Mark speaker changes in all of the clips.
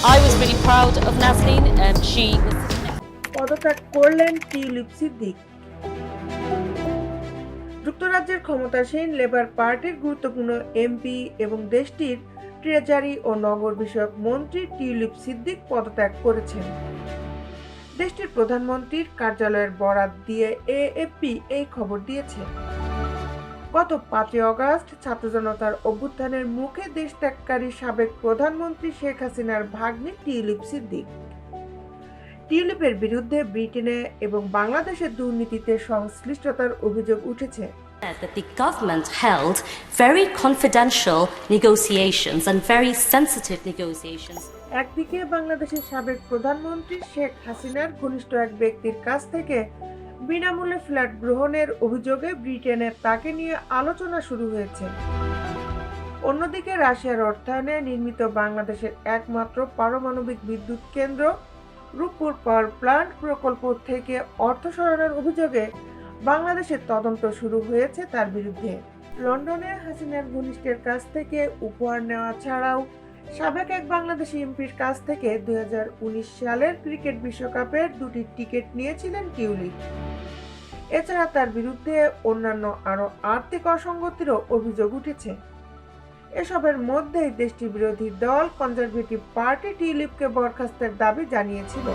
Speaker 1: I was really proud of Nazneen. She was
Speaker 2: পদত্যাগ করলেন tulip Siddique. যুক্তরাজ্যের ক্ষমতাসীন লেবার পার্টির গুরুত্বপূর্ণ এমপি এবং দেশটির ট্রেজারি ও নগর বিষয়ক মন্ত্রী টিউলিপ সিদ্দিক পদত্যাগ করেছেন। দেশটির প্রধানমন্ত্রীর কার্যালয়ের বরাত দিয়ে এএফপি এই খবর দিয়েছে। গত 5 অগস্ট ছাত্র জনতার অভ্যুত্থানের মুখে দেশ ত্যাগকারী সাবেক প্রধানমন্ত্রী শেখ হাসিনার ভাগ্নে টিউলিপ সিদ্দিক। টিউলিপের বিরুদ্ধে ব্রিটেনে এবং বাংলাদেশের দুর্নীতিতে সংশ্লিষ্টতার অভিযোগ উঠেছে।
Speaker 3: That the government held very confidential negotiations and very sensitive negotiations.
Speaker 2: একদিকে বাংলাদেশের সাবেক প্রধানমন্ত্রী শেখ হাসিনার ঘনিষ্ঠ এক ব্যক্তির কাছ থেকে বিনামূল্যে ফ্ল্যাট গ্রহণের অভিযোগে ব্রিটেনে তাকে নিয়ে আলোচনা শুরু হয়েছে। অন্যদিকে রাশিয়ার অর্থায়নে নির্মিত বাংলাদেশের একমাত্র পারমাণবিক বিদ্যুৎ কেন্দ্র রূপপুর পাওয়ার প্ল্যান্ট প্রকল্প থেকে অর্থ সরানোর অভিযোগে বাংলাদেশের তদন্ত শুরু হয়েছে তার বিরুদ্ধে। লন্ডনে হাসিনার ঘনিষ্ঠের কাছ থেকে উপহার নেওয়া ছাড়াও সাবেক এক বাংলাদেশি এমপির কাছ থেকে 2019 সালের ক্রিকেট বিশ্বকাপের 2টি টিকিট নিয়েছিলেন টিউলিপ। এছাড়া তার বিরুদ্ধে অন্যান্য আরও আর্থিক অসঙ্গতিরও অভিযোগ উঠেছে। এসবের মধ্যেই দেশটির বিরোধী দল কনজারভেটিভ পার্টি টিউলিপকে বরখাস্তের দাবি জানিয়েছিল।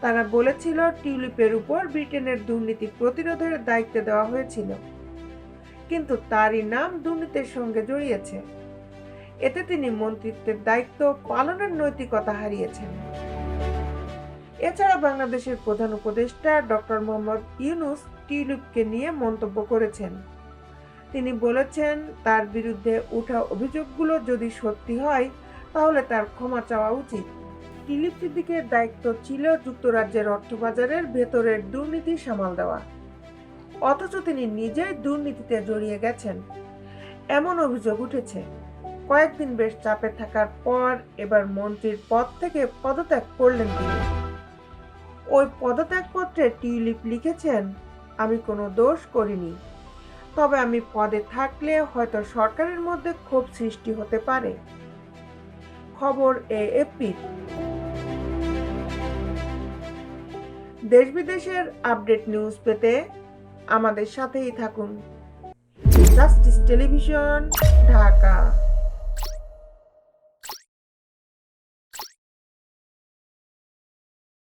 Speaker 2: তারা বলেছিল টিউলিপের উপর ব্রিটেনের দুর্নীতি প্রতিরোধের দায়িত্ব দেওয়া হয়েছিল, কিন্তু তারই নাম দুর্নীতির সঙ্গে জড়িয়েছে। এতে তিনি মন্ত্রিত্বের দায়িত্ব পালনের নৈতিকতা হারিয়েছেন। এছাড়া বাংলাদেশের প্রধান উপদেষ্টা ডক্টর মোহাম্মদ ইউনূস টিউলিপকে নিয়ে মন্তব্য করেছেন। তিনি বলেছেন, তার বিরুদ্ধে ওঠা অভিযোগগুলো যদি সত্যি হয় তাহলে তার ক্ষমা চাওয়া উচিত। টিউলিপ সিদ্দিকের দায়িত্ব ছিল যুক্তরাজ্যের অর্থবাজারের ভেতরের দুর্নীতি সামাল দেওয়া, অথচ তিনি নিজেই দুর্নীতিতে জড়িয়ে গেছেন এমন অভিযোগ উঠেছে। কয়েকদিন বেশ চাপে থাকার পর এবার মন্ত্রীর পদ থেকে পদত্যাগ করলেন তিনি। ওই পদত্যাগপত্রে টিউলিপ লিখেছেন, আমি কোনো দোষ করিনি, তবে আমি পদে থাকলে হয়তো সরকারের মধ্যে ক্ষোভ সৃষ্টি হতে পারে। খবর এএফপির। দেশ বিদেশের আপডেট নিউজ পেতে আমাদের সাথেই থাকুন। Justice television, Dhaka.